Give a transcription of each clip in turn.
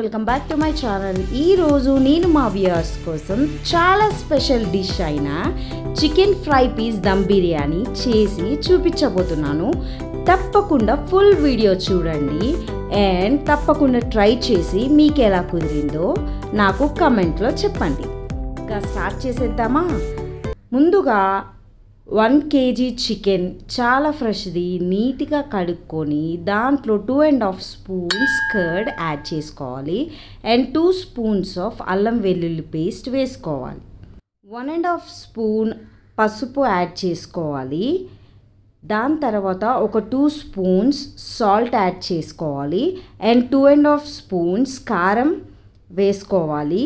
Welcome back to my channel. ఈరోజు నేను మా వ్యూవర్స్ కోసం చాలా స్పెషల్ డిష్ అయిన chicken fry piece dum biryani చేసి చూపించబోతున్నాను. తప్పకుండా ఫుల్ వీడియో చూడండి అండ్ తప్పకుండా ట్రై చేసి మీకు ఎలా కుదిరిందో నాకు కమెంట్లో చెప్పండి. ఇంకా స్టార్ట్ చేసేద్దామా? ముందుగా 1 kg చికెన్ చాలా ఫ్రెష్ది నీట్గా కడుక్కొని దాంట్లో 2.5 స్పూన్స్ కర్డ్ యాడ్ చేసుకోవాలి అండ్ 2 స్పూన్స్ ఆఫ్ అల్లం వెల్లుల్లి పేస్ట్ వేసుకోవాలి. 1.5 స్పూన్ పసుపు యాడ్ చేసుకోవాలి. దాని తర్వాత ఒక 2 స్పూన్స్ సాల్ట్ యాడ్ చేసుకోవాలి అండ్ 2.5 స్పూన్స్ కారం వేసుకోవాలి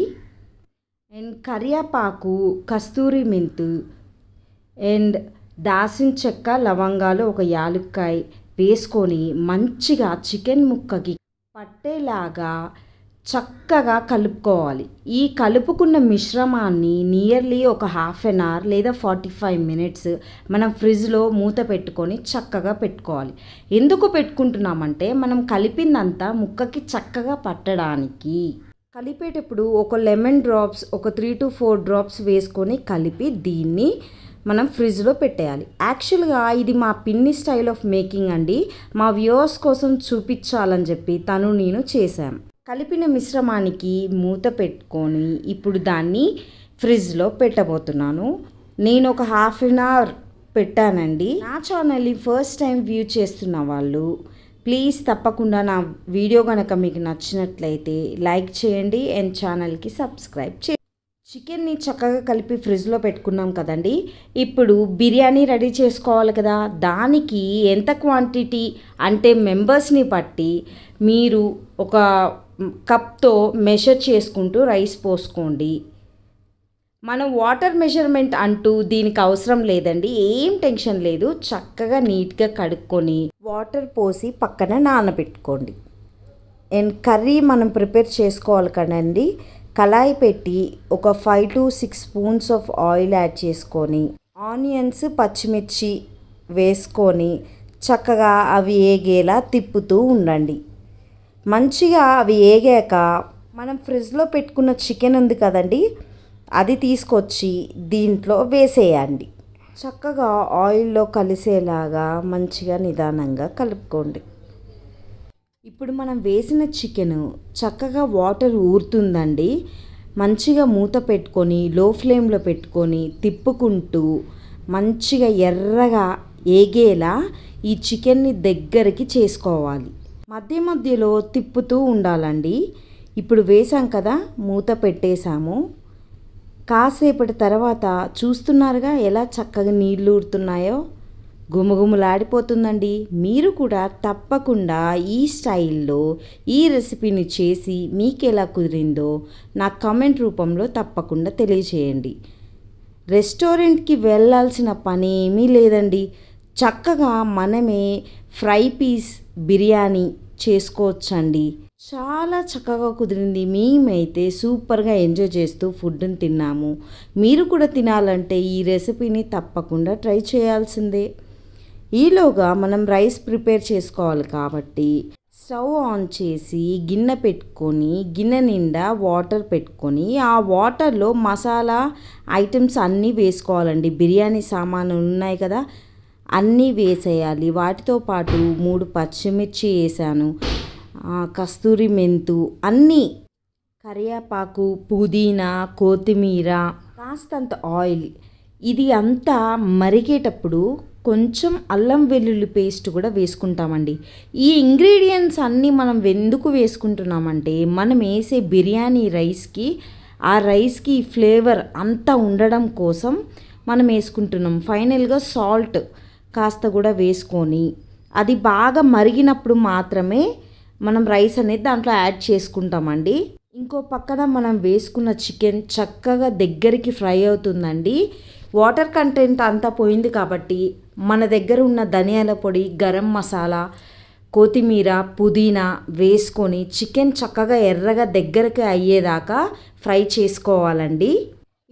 అండ్ కరివేపాకు, కస్తూరి మెంతు అండ్ దాల్చిన చెక్క, లవంగాలు, ఒక యాలుక్కాయ వేసుకొని మంచిగా చికెన్ ముక్కకి పట్టేలాగా చక్కగా కలుపుకోవాలి. ఈ కలుపుకున్న మిశ్రమాన్ని నియర్లీ ఒక 1/2 అవర్ లేదా 45 మినిట్స్ మనం ఫ్రిడ్జ్లో మూత పెట్టుకొని చక్కగా పెట్టుకోవాలి. ఎందుకు పెట్టుకుంటున్నామంటే మనం కలిపిందంతా ముక్కకి చక్కగా పట్టడానికి. కలిపేటప్పుడు ఒక లెమన్ డ్రాప్స్, ఒక 3 to 4 డ్రాప్స్ వేసుకొని కలిపి దీన్ని మనం ఫ్రిడ్జ్లో పెట్టేయాలి. యాక్చువల్గా ఇది మా పిన్ని స్టైల్ ఆఫ్ మేకింగ్ అండి. మా వ్యూవర్స్ కోసం చూపించాలని చెప్పి నేను చేశాను. కలిపిన మిశ్రమానికి మూత పెట్టుకొని ఇప్పుడు దాన్ని ఫ్రిడ్జ్లో పెట్టబోతున్నాను. నేను ఒక 1/2 అవర్ పెట్టానండి. నా ఛానల్ని ఫస్ట్ టైం వ్యూ చేస్తున్న వాళ్ళు ప్లీజ్ తప్పకుండా నా వీడియో కనుక మీకు నచ్చినట్లయితే లైక్ చేయండి అండ్ ఛానల్కి సబ్స్క్రైబ్ చేయండి. చికెన్ని చక్కగా కలిపి ఫ్రిడ్జ్లో పెట్టుకున్నాం కదండి. ఇప్పుడు బిర్యానీ రెడీ చేసుకోవాలి కదా. దానికి ఎంత క్వాంటిటీ అంటే మెంబర్స్ని బట్టి మీరు ఒక కప్తో మెజర్ చేసుకుంటూ రైస్ పోసుకోండి. మనం వాటర్ మెజర్మెంట్ అంటూ దీనికి అవసరం లేదండి. ఏం టెన్షన్ లేదు. చక్కగా నీట్గా కడుక్కొని వాటర్ పోసి పక్కన నానబెట్టుకోండి. అండ్ కర్రీ మనం ప్రిపేర్ చేసుకోవాలి కదండి. కళాయి పెట్టి ఒక 5 to 6 spoons of oil add చేసుకొని ఆనియన్స్, పచ్చిమిర్చి వేసుకొని చక్కగా అవి ఏగేలా తిప్పుతూ ఉండండి. మంచిగా అవి ఏగాక మనం ఫ్రిడ్జ్లో పెట్టుకున్న చికెన్ ఉంది కదండి, అది తీసుకొచ్చి దీంట్లో వేసేయండి. చక్కగా ఆయిల్లో కలిసేలాగా మంచిగా నిదానంగా కలుపుకోండి. ఇప్పుడు మనం వేసిన చికెన్ చక్కగా వాటర్ ఊరుతుందండి. మంచిగా మూత పెట్టుకొని లో ఫ్లేమ్లో పెట్టుకొని తిప్పుకుంటూ మంచిగా ఎర్రగా ఏగేలా ఈ చికెన్ని దగ్గరికి చేసుకోవాలి. మధ్య మధ్యలో తిప్పుతూ ఉండాలండి. ఇప్పుడు వేసాం కదా, మూత పెట్టేశాము. కాసేపటి తర్వాత చూస్తున్నారుగా ఎలా చక్కగా నీళ్ళు ఊరుతున్నాయో. గుమగుమలాడిపోతుందండి. మీరు కూడా తప్పకుండా ఈ స్టైల్లో ఈ రెసిపీని చేసి మీకు ఎలా కుదిరిందో నాకు కామెంట్ రూపంలో తప్పకుండా తెలియచేయండి. రెస్టారెంట్కి వెళ్ళాల్సిన పని ఏమీ లేదండి. చక్కగా మనమే ఫ్రై పీస్ బిర్యానీ చేసుకోవచ్చండి. చాలా చక్కగా కుదిరింది. మేమైతే సూపర్గా ఎంజాయ్ చేస్తూ ఫుడ్ని తిన్నాము. మీరు కూడా తినాలంటే ఈ రెసిపీని తప్పకుండా ట్రై చేయాల్సిందే. ఈలోగా మనం రైస్ ప్రిపేర్ చేసుకోవాలి కాబట్టి స్టవ్ ఆన్ చేసి గిన్నె పెట్టుకొని గిన్నె నిండా వాటర్ పెట్టుకొని ఆ వాటర్లో మసాలా ఐటమ్స్ అన్నీ వేసుకోవాలండి. బిర్యానీ సామాను ఉన్నాయి కదా, అన్నీ వేసేయాలి. వాటితో పాటు 3 పచ్చిమిర్చి వేసాను, కస్తూరి మెంతు, అన్నీ, కరివేపాకు, పుదీనా, కొత్తిమీర, కాస్తంత ఆయిల్. ఇది అంతా మరిగేటప్పుడు కొంచెం అల్లం వెల్లుల్లి పేస్ట్ కూడా వేసుకుంటామండి. ఈ ఇంగ్రీడియంట్స్ అన్నీ మనం ఎందుకు వేసుకుంటున్నామంటే మనం వేసే బిర్యానీ రైస్కి ఆ రైస్కి ఫ్లేవర్ అంతా ఉండడం కోసం మనం వేసుకుంటున్నాం. ఫైనల్గా సాల్ట్ కాస్త కూడా వేసుకొని అది బాగా మరిగినప్పుడు మాత్రమే మనం రైస్ అనేది దాంట్లో యాడ్ చేసుకుంటామండి. ఇంకో పక్కన మనం వేసుకున్న చికెన్ చక్కగా దగ్గరికి ఫ్రై అవుతుందండి. వాటర్ కంటెంట్ అంతా పోయింది కాబట్టి మన దగ్గర ఉన్న ధనియాల పొడి, గరం మసాలా, కొత్తిమీర, పుదీనా వేసుకొని చికెన్ చక్కగా ఎర్రగా దగ్గరికి అయ్యేదాకా ఫ్రై చేసుకోవాలండి.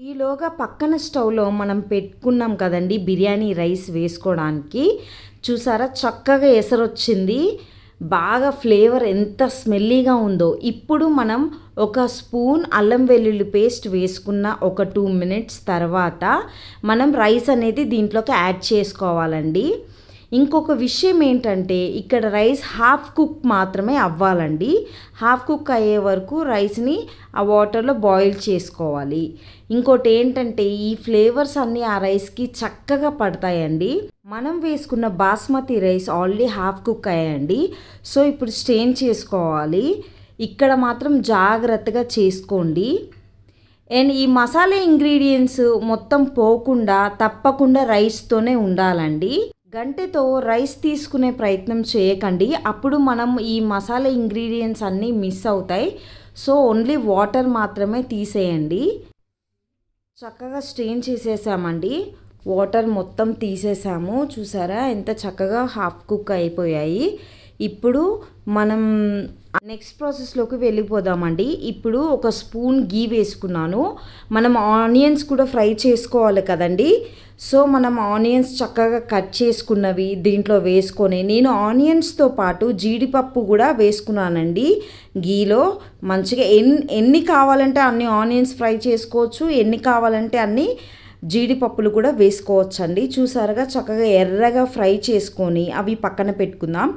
ఈలోగా పక్కన స్టవ్లో మనం పెట్టుకున్నాం కదండి బిర్యానీ రైస్ వేసుకోవడానికి. చూసారా చక్కగా ఎసరొచ్చింది. బాగా ఫ్లేవర్ ఎంత స్మెల్లీగా ఉందో. ఇప్పుడు మనం ఒక స్పూన్ అల్లం వెల్లుల్లి పేస్ట్ వేసుకున్న ఒక 2 మినిట్స్ తర్వాత మనం రైస్ అనేది దీంట్లోకి యాడ్ చేసుకోవాలండి. ఇంకొక విషయం ఏంటంటే ఇక్కడ రైస్ హాఫ్ కుక్ మాత్రమే అవ్వాలండి. హాఫ్ కుక్ అయ్యే వరకు రైస్ని ఆ వాటర్లో బాయిల్ చేసుకోవాలి. ఇంకోటి ఏంటంటే ఈ ఫ్లేవర్స్ అన్నీ ఆ రైస్కి చక్కగా పడతాయండి. మనం వేసుకున్న basmati rice already half cook అయ్యాయండి. సో ఇప్పుడు స్ట్రెయిన్ చేసుకోవాలి. ఇక్కడ మాత్రం జాగ్రత్తగా చేసుకోండి. అండ్ ఈ మసాలా ఇంగ్రీడియంట్స్ మొత్తం పోకుండా తప్పకుండా రైస్తోనే ఉండాలండి. గంటెతో రైస్ తీసుకునే ప్రయత్నం చేయకండి, అప్పుడు మనం ఈ మసాలా ఇంగ్రీడియంట్స్ అన్నీ మిస్ అవుతాయి. సో ఓన్లీ వాటర్ మాత్రమే తీసేయండి. చక్కగా స్ట్రెయిన్ చేసేసామండి. వాటర్ మొత్తం తీసేసాము. చూసారా ఎంత చక్కగా హాఫ్ కుక్ అయిపోయాయి. ఇప్పుడు మనం నెక్స్ట్ ప్రాసెస్లోకి వెళ్ళిపోదామండి. ఇప్పుడు ఒక స్పూన్ గీ వేసుకున్నాను. మనం ఆనియన్స్ కూడా ఫ్రై చేసుకోవాలి కదండి. సో మనం ఆనియన్స్ చక్కగా కట్ చేసుకున్నవి దీంట్లో వేసుకొని, నేను ఆనియన్స్తో పాటు జీడిపప్పు కూడా వేసుకున్నానండి గీలో. మంచిగా ఎన్ని కావాలంటే అన్ని ఆనియన్స్ ఫ్రై చేసుకోవచ్చు, ఎన్ని కావాలంటే అన్ని జీడిపప్పులు కూడా వేసుకోవచ్చండి. చూసారుగా చక్కగా ఎర్రగా ఫ్రై చేసుకొని అవి పక్కన పెట్టుకుందాం.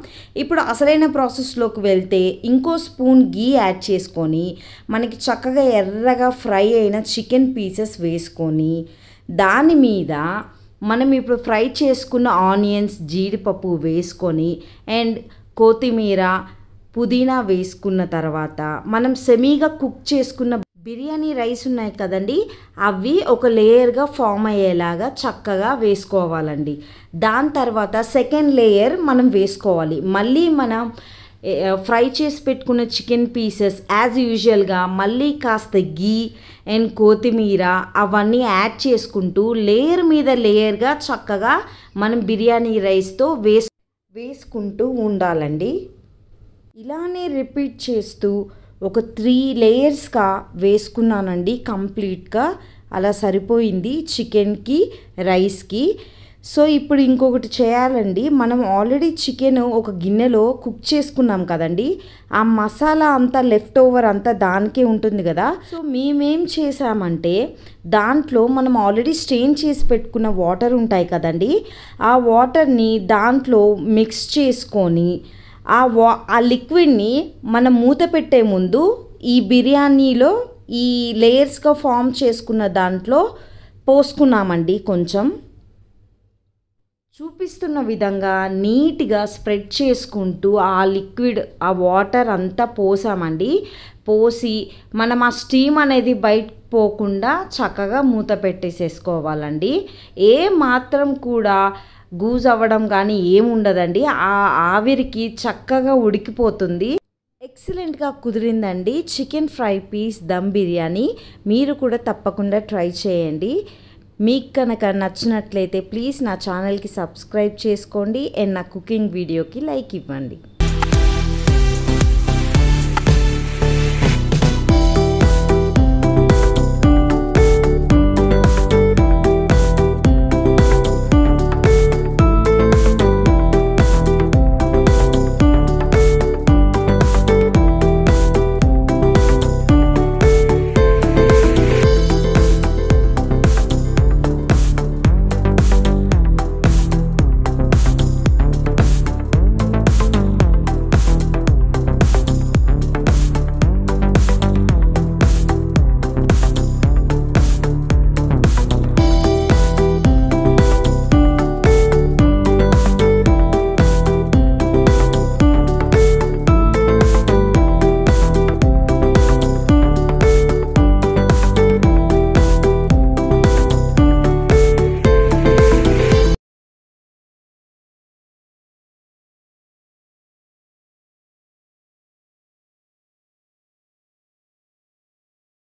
ఇప్పుడు అసలైన ప్రాసెస్లోకి వెళ్తే ఇంకో స్పూన్ గీ యాడ్ చేసుకొని మనకి చక్కగా ఎర్రగా ఫ్రై అయిన చికెన్ పీసెస్ వేసుకొని దాని మీద మనం ఇప్పుడు ఫ్రై చేసుకున్న ఆనియన్స్ జీడిపప్పు వేసుకొని అండ్ కొత్తిమీర పుదీనా వేసుకున్న తర్వాత మనం సెమీగా కుక్ చేసుకున్న బిర్యానీ రైస్ ఉన్నాయి కదండి, అవి ఒక లేయర్గా ఫామ్ అయ్యేలాగా చక్కగా వేసుకోవాలండి. దాని తర్వాత సెకండ్ లేయర్ మనం వేసుకోవాలి. మళ్ళీ మనం ఫ్రై చేసి పెట్టుకున్న చికెన్ పీసెస్ యాజ్ యూజువల్గా మళ్ళీ కాస్త గీ అండ్ కొత్తిమీర అవన్నీ యాడ్ చేసుకుంటూ లేయర్ మీద లేయర్గా చక్కగా మనం బిర్యానీ రైస్తో వేసుకుంటూ ఉండాలండి. ఇలానే రిపీట్ చేస్తూ ఒక 3 లేయర్స్గా వేసుకున్నానండి. కంప్లీట్గా అలా సరిపోయింది చికెన్కి రైస్కి. సో ఇప్పుడు ఇంకొకటి చేయాలండి. మనం ఆల్రెడీ చికెన్ ఒక గిన్నెలో కుక్ చేసుకున్నాం కదండి, ఆ మసాలా అంతా లెఫ్ట్ ఓవర్ అంతా దానికే ఉంటుంది కదా. సో మేమేం చేసామంటే దాంట్లో మనం ఆల్రెడీ స్ట్రెయిన్ చేసి పెట్టుకున్న వాటర్ ఉంటాయి కదండి, ఆ వాటర్ని దాంట్లో మిక్స్ చేసుకొని ఆ లిక్విడ్ని మనం మూత పెట్టే ముందు ఈ బిర్యానీలో ఈ లేయర్స్గా ఫామ్ చేసుకున్న దాంట్లో పోసుకున్నామండి. కొంచెం చూపిస్తున్న విధంగా నీట్గా స్ప్రెడ్ చేసుకుంటూ ఆ లిక్విడ్ ఆ వాటర్ అంతా పోసామండి. పోసి మనం ఆ స్టీమ్ అనేది బయట పోకుండా చక్కగా మూత పెట్టేసేసుకోవాలండి. ఏ మాత్రం కూడా గూజ్ అవ్వడం కానీ ఏముండదండి. ఆ ఆవిరికి చక్కగా ఉడికిపోతుంది. ఎక్సలెంట్గా కుదిరిందండి chicken fry piece dum biryani. మీరు కూడా తప్పకుండా ట్రై చేయండి. మీకు కనుక నచ్చినట్లయితే ప్లీజ్ నా ఛానల్కి సబ్స్క్రైబ్ చేసుకోండి అండ్ నా కుకింగ్ వీడియోకి లైక్ ఇవ్వండి.